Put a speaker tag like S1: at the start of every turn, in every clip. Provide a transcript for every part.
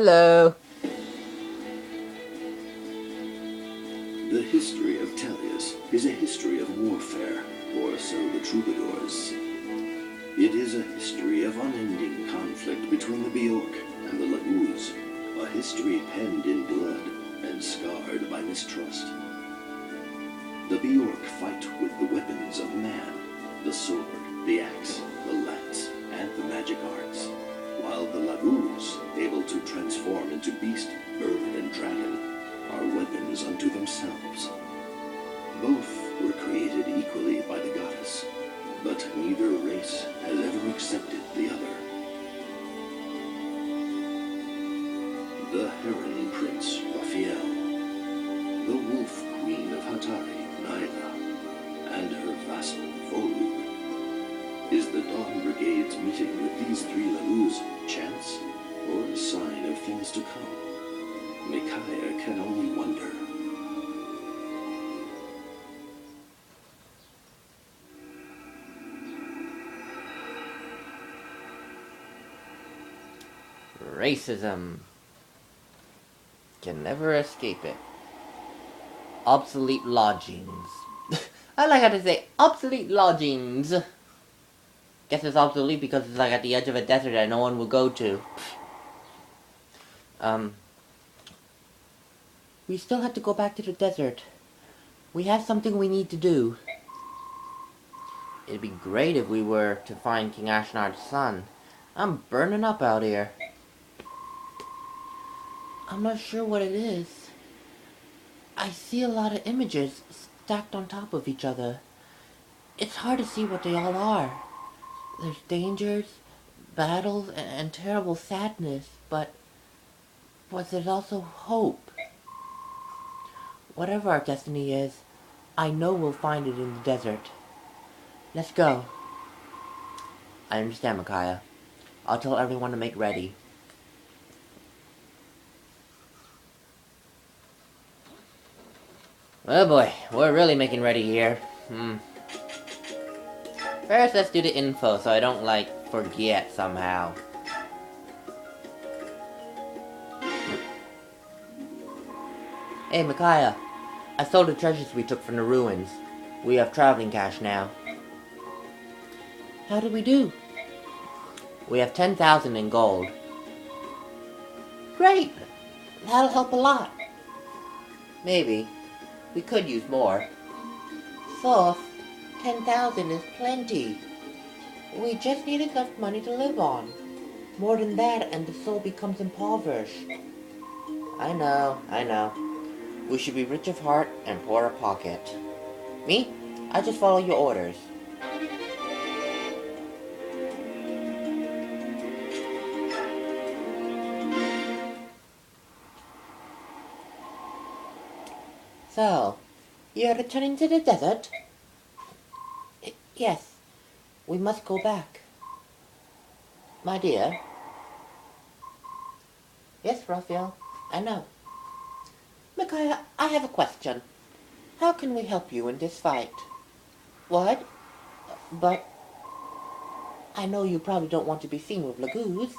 S1: Hello.
S2: The history of Tellius is a history of warfare, or so the troubadours. It is a history of unending conflict between the Bjork and the Laguz, a history penned in blood and scarred by mistrust. The Bjork fight with the weapons of man, the sword, the axe, the lance, and the magic arts, while the Laguz, able to transform into beast, bird, and dragon, are weapons unto themselves. Both were created equally by the goddess, but neither race has ever accepted the other. The Heron Prince Rafiel, the Wolf Queen of Hatari, Nailah, and her vassal, Volug. Is the Dawn Brigade's meeting with these three Laguz chance, or a sign of things to come? Micaiah can only wonder.
S1: Racism. Can never escape it. Obsolete lodgings. I like how to say obsolete lodgings. Guess it's obsolete because it's like at the edge of a desert that no one will go to. We still have to go back to the desert. We have something we need to do. It'd be great if we were to find King Ashnard's son. I'm burning up out here. I'm not sure what it is. I see a lot of images stacked on top of each other. It's hard to see what they all are. There's dangers, battles, and terrible sadness, but there's also hope. Whatever our destiny is, I know we'll find it in the desert. Let's go. I understand, Micaiah. I'll tell everyone to make ready. Oh boy, we're really making ready here. First, let's do the info so I don't, forget somehow. Hey, Micaiah. I sold the treasures we took from the ruins. We have traveling cash now. How did we do? We have 10,000 in gold. Great! That'll help a lot. Maybe. We could use more. Fourth, 10,000 is plenty. We just need enough money to live on. More than that and the soul becomes impoverished. I know. We should be rich of heart and poor of pocket. Me? I just follow your orders. So, you're returning to the desert? Yes. We must go back. My dear? Yes, Rafiel, I know. Micaiah, I have a question. How can we help you in this fight? What? But I know you probably don't want to be seen with Laguz,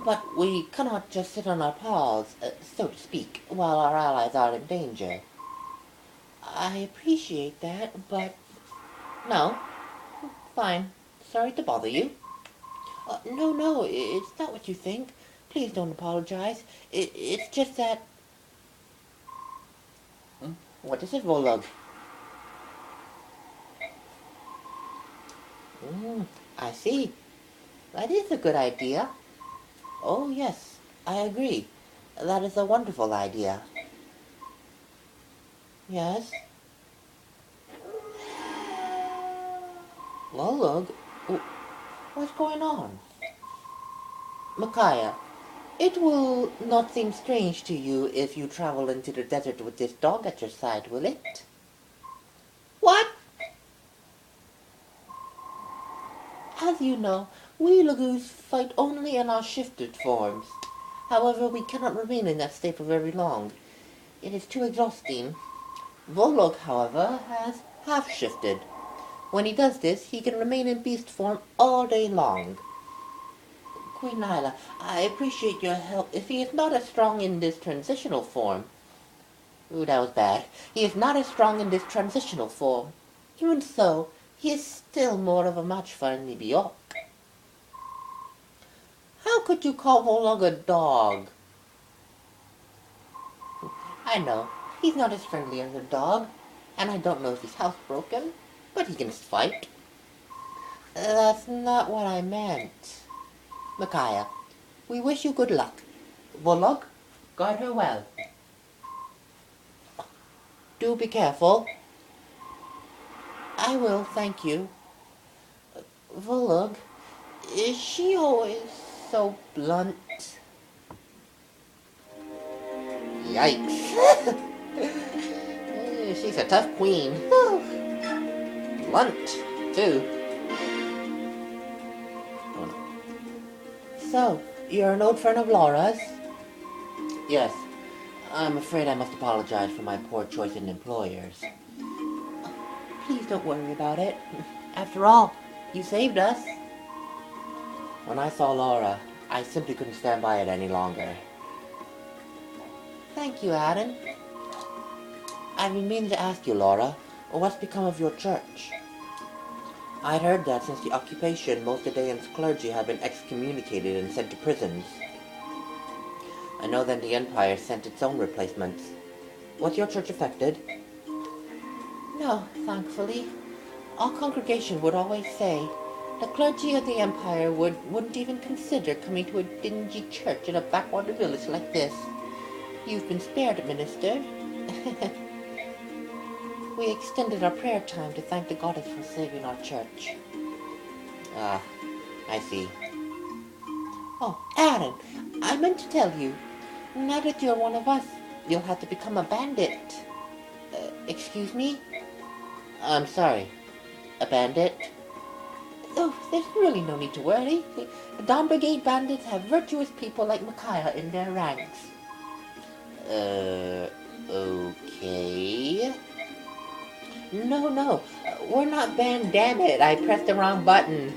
S1: but we cannot just sit on our paws, so to speak, while our allies are in danger. I appreciate that, but... No. Fine. Sorry to bother you. No, it's not what you think. Please don't apologize. It's just that... What is it, Volug? I see. That is a good idea. Oh, yes, I agree. That is a wonderful idea. Yes? Volug? What's going on? Micaiah, it will not seem strange to you if you travel into the desert with this dog at your side, will it? What? As you know, we Laguz fight only in our shifted forms. However, we cannot remain in that state for very long. It is too exhausting. Volug, however, has half-shifted. When he does this, he can remain in beast form all day long. Queen Nailah, I appreciate your help. If he is not as strong in this transitional form... Ooh, that was bad. He is not as strong in this transitional form. Even so, he is still more of a match for any Bjork. How could you call Volug a dog? I know, he's not as friendly as a dog, and I don't know if he's housebroken, but he can fight. That's not what I meant. Micaiah, we wish you good luck. Volug, guard her well. Do be careful. I will, thank you. Volug, is she always so blunt? Yikes. She's a tough queen. Blunt, too. So, you're an old friend of Laura's? Yes. I'm afraid I must apologize for my poor choice in employers. Please don't worry about it. After all, you saved us. When I saw Laura, I simply couldn't stand by it any longer. Thank you, Adam. I've been meaning to ask you, Laura, what's become of your church? I'd heard that since the occupation, most of Daein's clergy have been excommunicated and sent to prisons. I know that the Empire sent its own replacements. Was your church affected? No, thankfully. Our congregation would always say, the clergy of the Empire wouldn't even consider coming to a dingy church in a backwater village like this. You've been spared, Minister. We extended our prayer time to thank the goddess for saving our church. Ah, I see. Oh, Aaron, I meant to tell you, now that you're one of us, you'll have to become a bandit. Excuse me? I'm sorry. A bandit? Oh, there's really no need to worry. The Dawn Brigade bandits have virtuous people like Micaiah in their ranks. Okay. No, we're not banned, damn it. I pressed the wrong button.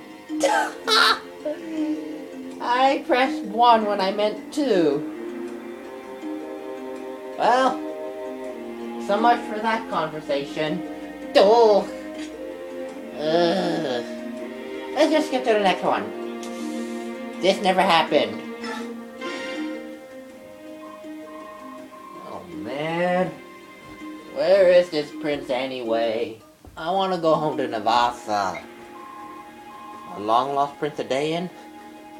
S1: I pressed 1 when I meant 2. Well, so much for that conversation. Oh. Let's just get to the next one. This never happened. Oh man. Where is this prince anyway? I want to go home to Navasa. A long-lost Prince of Daein?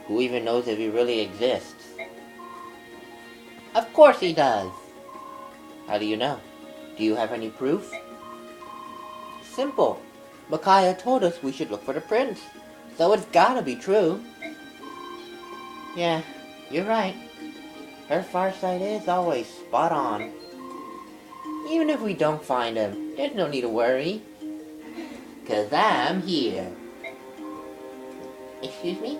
S1: Who even knows if he really exists? Of course he does. How do you know? Do you have any proof? Simple. Micaiah told us we should look for the prince. So it's gotta be true. Yeah, you're right. Her farsight is always spot on. Even if we don't find him, there's no need to worry. 'Cause I'm here. Excuse me?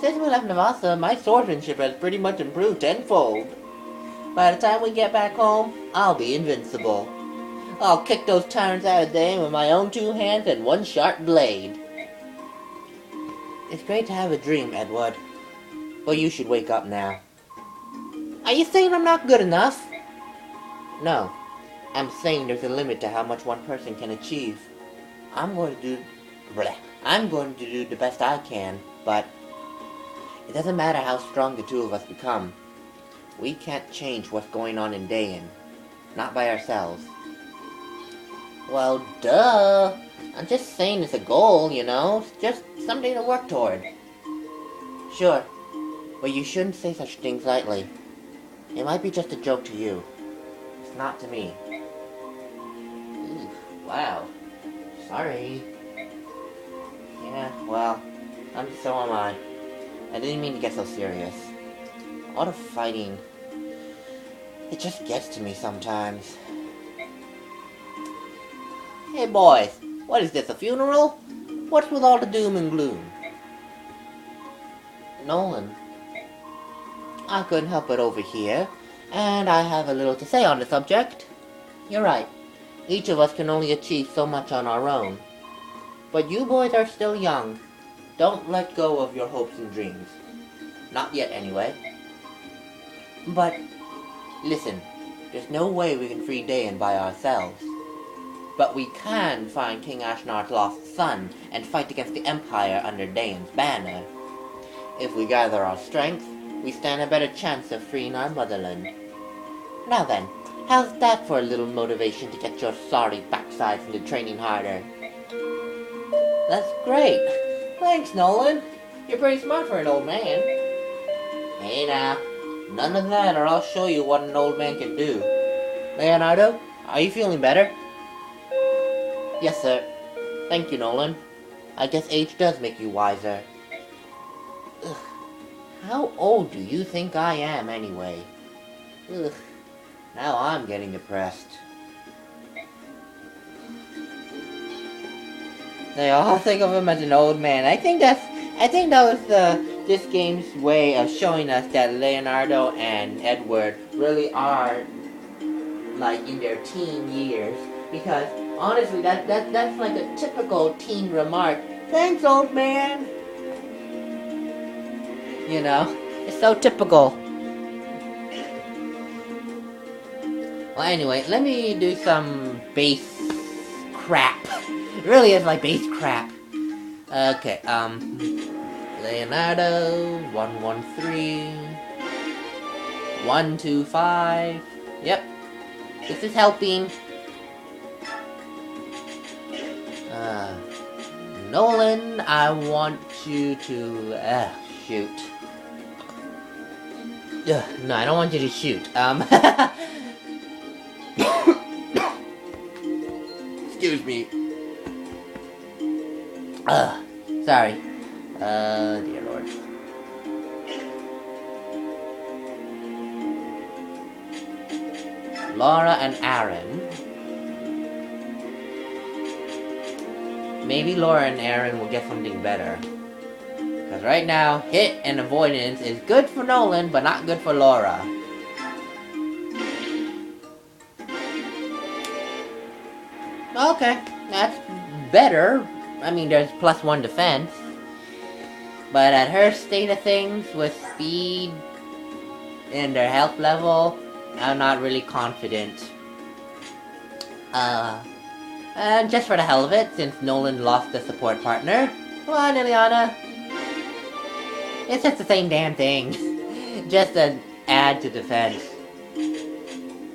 S1: Since we left Navasa, my swordsmanship has pretty much improved tenfold. By the time we get back home, I'll be invincible. I'll kick those tyrants out of Daein with my own 2 hands and 1 sharp blade. It's great to have a dream, Edward. But you should wake up now. Are you saying I'm not good enough? No. I'm saying there's a limit to how much one person can achieve. I'm going to do the best I can, but it doesn't matter how strong the 2 of us become. We can't change what's going on in Daein. Not by ourselves. Well, duh. I'm just saying it's a goal, you know? It's just something to work toward. Sure. But you shouldn't say such things lightly. It might be just a joke to you. It's not to me. Ooh, wow. Sorry. Yeah, well, so am I. I didn't mean to get so serious. All the fighting, it just gets to me sometimes. Hey boys, what is this, a funeral? What's with all the doom and gloom? Nolan, I couldn't help it over here, and I have a little to say on the subject. You're right, each of us can only achieve so much on our own. But you boys are still young. Don't let go of your hopes and dreams. Not yet, anyway. But, listen, there's no way we can free Daein by ourselves. But we can find King Ashnar's lost son and fight against the Empire under Daein's banner. If we gather our strength, we stand a better chance of freeing our motherland. Now then, how's that for a little motivation to get your sorry backsides into training harder? That's great. Thanks, Nolan. You're pretty smart for an old man. Hey now, none of that or I'll show you what an old man can do. Leonardo, are you feeling better? Yes, sir. Thank you, Nolan. I guess age does make you wiser. Ugh. How old do you think I am, anyway? Ugh. Now I'm getting depressed. They all think of him as an old man. I think that was this game's way of showing us that Leonardo and Edward really are like in their teen years. Because honestly, that's like a typical teen remark. Thanks, old man. You know, it's so typical. Well, anyway, let me do some base crap. It really is like base crap. Okay, Leonardo, 113, 125. Yep, this is helping. Nolan, I want you to, shoot. No, I don't want you to shoot. Excuse me. Sorry. Dear Lord. Laura and Aaron. Maybe Laura and Aaron will get something better. Because right now, hit and avoidance is good for Nolan, but not good for Laura. Okay, that's better. I mean, there's +1 defense. But at her state of things, with speed and their health level, I'm not really confident. Just for the hell of it, since Nolan lost the support partner, come on, Ileana. It's just the same damn thing. Just an add to defense.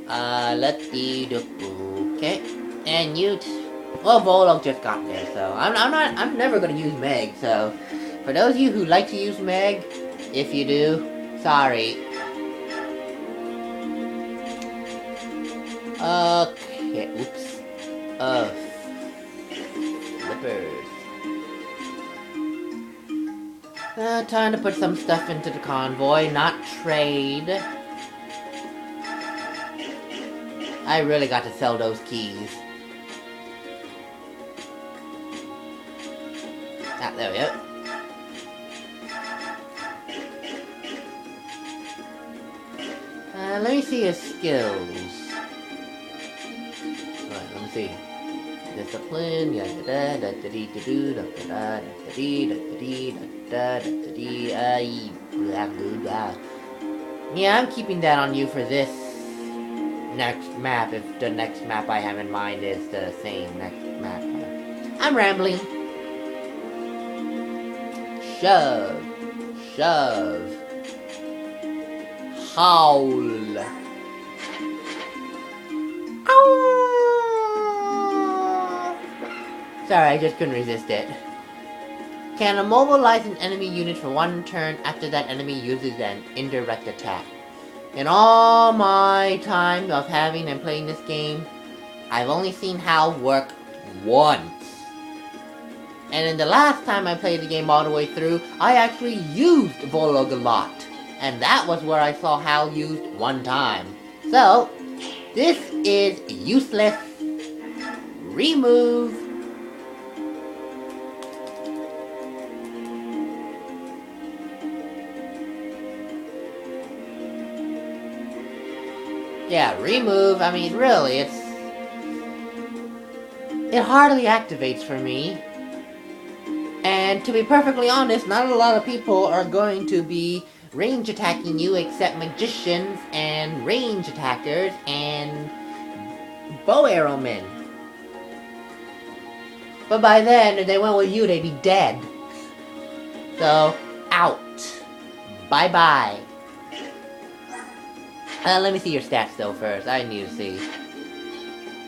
S1: Let's be okay. And you, well, Volug just got there, so I'm never gonna use Meg. So, for those of you who like to use Meg, if you do, sorry. Okay, oops. Flippers. Time to put some stuff into the convoy, not trade. I really got to sell those keys. Ah, there we go. Let me see his skills. Alright, let me see. Discipline, yeah, I'm keeping that on you for this next map, if the next map I have in mind is the same next map. I'm rambling. Shove. Shove. Howl. Ow! Sorry, I just couldn't resist it. Can immobilize an enemy unit for 1 turn after that enemy uses an indirect attack. In all my time of having and playing this game, I've only seen Hal work once. And in the last time I played the game all the way through, I actually used Volug a lot. And that was where I saw Hal used 1 time. So, this is useless. Remove. Yeah, remove, I mean, really, it hardly activates for me. And And to be perfectly honest, not a lot of people are going to be range attacking you except magicians and range attackers and bow arrow men. But by then, if they went with you, they'd be dead. So, out. Bye-bye. Let me see your stats though first. I need to see.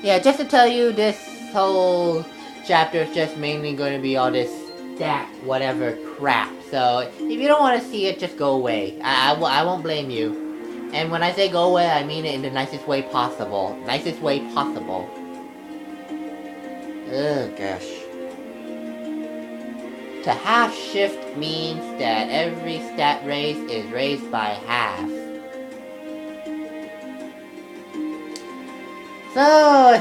S1: Yeah, just to tell you, this whole chapter is just mainly going to be all this stat whatever crap. So, if you don't want to see it, just go away. I won't blame you. And when I say go away, I mean it in the nicest way possible. Nicest way possible. Oh gosh. To half shift means that every stat raise is raised by half. So,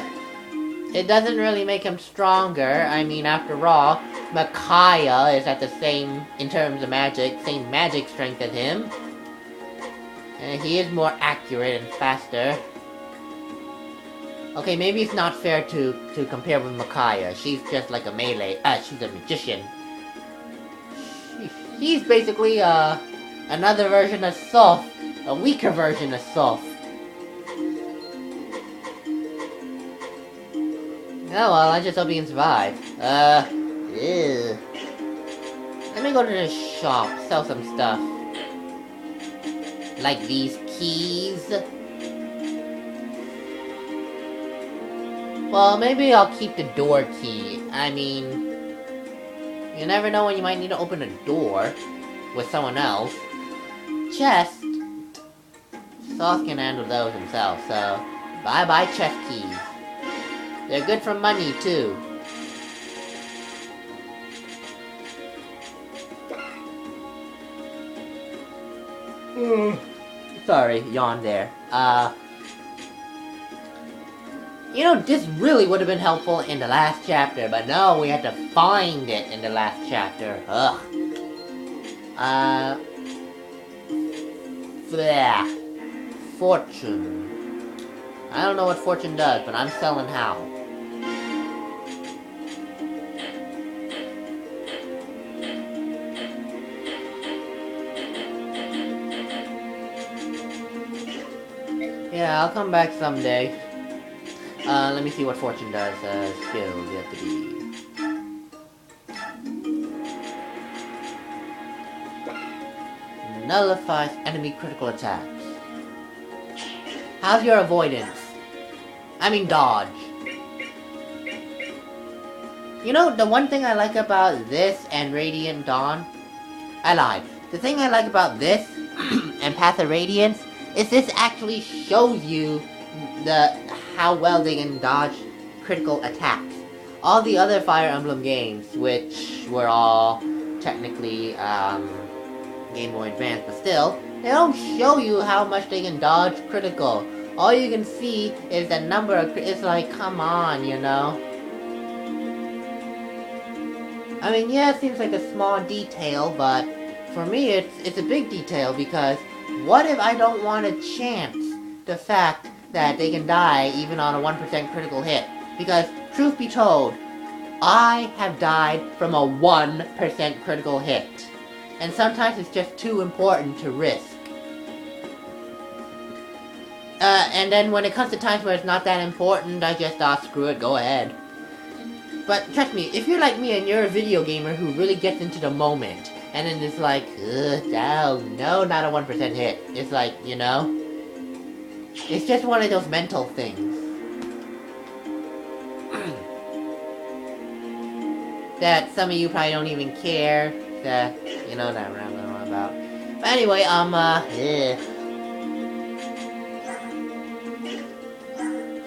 S1: it doesn't really make him stronger. I mean, after all, Micaiah is at the same, in terms of magic, same magic strength as him. And he is more accurate and faster. Okay, maybe it's not fair to compare with Micaiah. She's just like a melee. She's a magician. He's basically another version of Soph. A weaker version of Soph. Oh well, I just hope he can survive. Ew. Let me go to the shop, sell some stuff. Like these keys. Well, maybe I'll keep the door key. I mean, you never know when you might need to open a door with someone else. Chest. Sauce can handle those himself, so bye-bye chest keys. They're good for money, too. Sorry, yawn there. You know, this really would have been helpful in the last chapter, but no, we had to find it in the last chapter. Ugh. Bleh. Fortune. I don't know what fortune does, but I'm selling how. Yeah, I'll come back someday. Let me see what fortune does. Skills, you have to be. Nullifies enemy critical attacks. How's your avoidance? I mean dodge. You know, the one thing I like about this and Radiant Dawn... I lied. The thing I like about this and Path of Radiance is this actually shows you how well they can dodge critical attacks. All the other Fire Emblem games, which were all technically Game Boy Advance, but still, they don't show you how much they can dodge critical. All you can see is the number of it's like, come on, you know? I mean, yeah, it seems like a small detail, but for me it's a big detail, because what if I don't want to chance the fact that they can die even on a 1% critical hit? Because, truth be told, I have died from a 1% critical hit. And sometimes it's just too important to risk. And then when it comes to times where it's not that important, I just thought, screw it, go ahead. But trust me, if you're like me and you're a video gamer who really gets into the moment, and then it's like, no, not a 1% hit. It's like, you know? It's just one of those mental things. That some of you probably don't even care. That, you know, that I'm rambling on about. But anyway,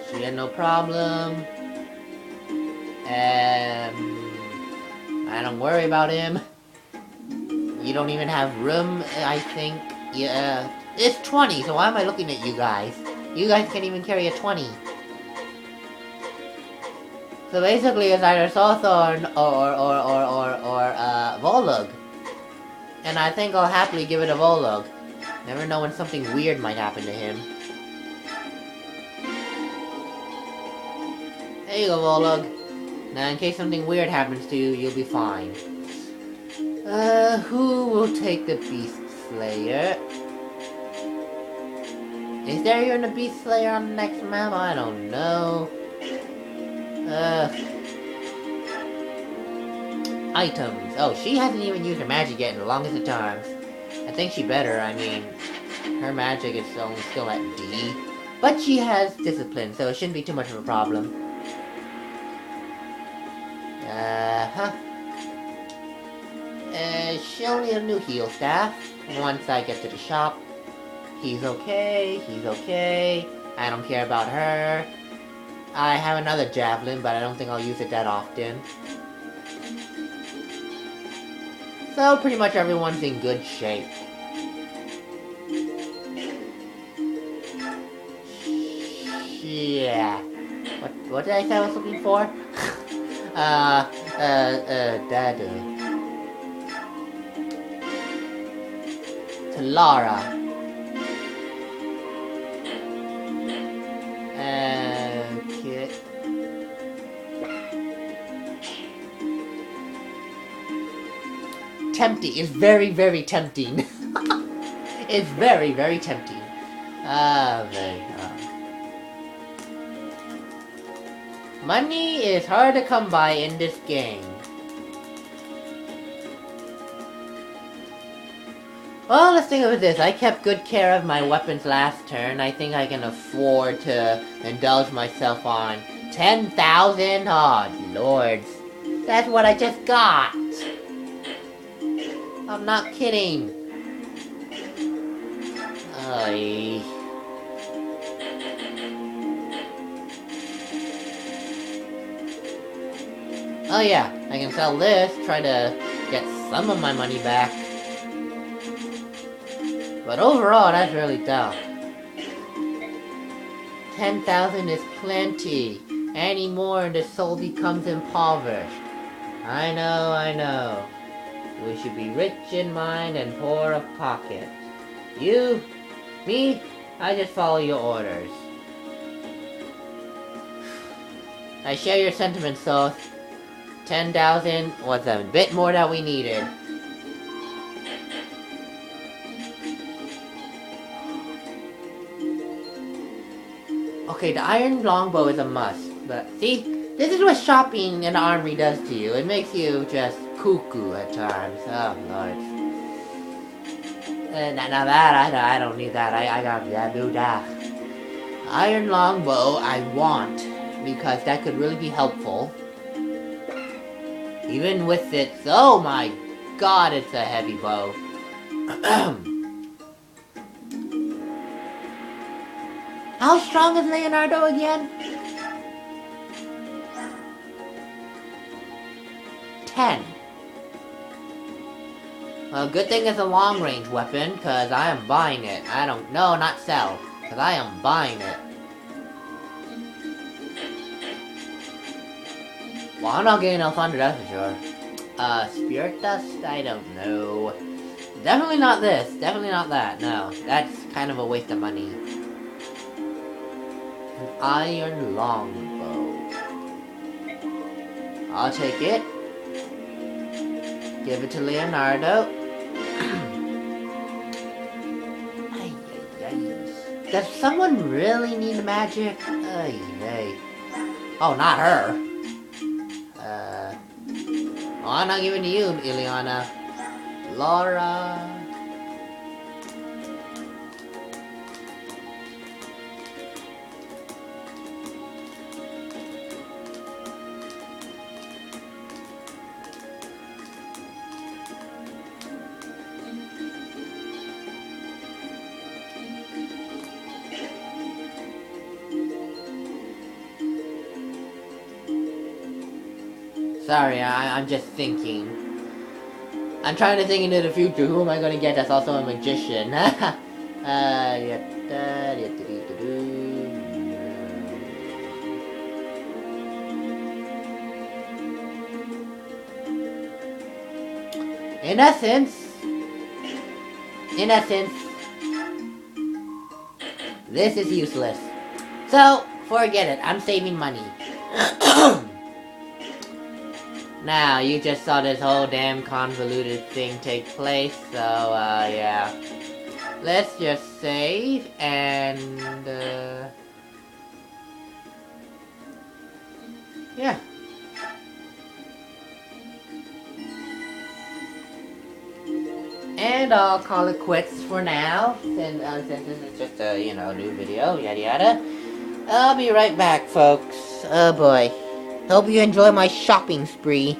S1: she had no problem. I don't worry about him. You don't even have room, I think. Yeah, it's 20, so why am I looking at you guys? You guys can't even carry a 20. So basically, it's either Sawthorn or Volug. And I think I'll happily give it a Volug. Never know when something weird might happen to him. There you go, Volug. Now, in case something weird happens to you, you'll be fine. Who will take the Beast Slayer? Is there even a Beast Slayer on the next map? I don't know. Items. Oh, she hasn't even used her magic yet in the longest of times. I think she better. I mean, her magic is only still at D. But she has discipline, so it shouldn't be too much of a problem. She'll need a new heal staff once I get to the shop. He's okay, he's okay. I don't care about her. I have another javelin, but I don't think I'll use it that often. So pretty much everyone's in good shape. Yeah. What did I say I was looking for? Lara. Okay. Tempting. It's very, very tempting. It's very, very tempting. Money is hard to come by in this game. Well, let's think of this. I kept good care of my weapons last turn. I think I can afford to indulge myself on 10,000. Oh, lords. That's what I just got. I'm not kidding. Oy. Oh yeah, I can sell this, try to get some of my money back. But overall, that's really tough. 10,000 is plenty. Any more and the soul becomes impoverished. I know. We should be rich in mind and poor of pocket. You, me, I just follow your orders. I share your sentiments, Soth. 10,000 was a bit more than we needed. Okay, the iron longbow is a must, but see, this is what shopping in the armory does to you. It makes you just cuckoo at times. Oh, Lord. Now that, I don't need that. I got that. Iron longbow I want, because that could really be helpful. Even with it, oh my god, it's a heavy bow. How strong is Leonardo again? 10. Well, good thing it's a long-range weapon, because I am buying it. Not sell, because I am buying it. Well, I'm not getting enough under, that's for sure. Spirit Dust? I don't know. Definitely not this. Definitely not that. No, that's kind of a waste of money. An iron longbow. I'll take it. Give it to Leonardo. Does someone really need magic? Oh, not her. I'm not giving to you, Ileana. Laura. Sorry, I'm just thinking. I'm trying to think into the future. Who am I going to get that's also a magician? In essence, this is useless. So, forget it. I'm saving money. Now, you just saw this whole damn convoluted thing take place, so, yeah. Let's just save, and, yeah. And I'll call it quits for now, since this is just a, new video, yada yada. I'll be right back, folks. Oh boy. Hope you enjoy my shopping spree.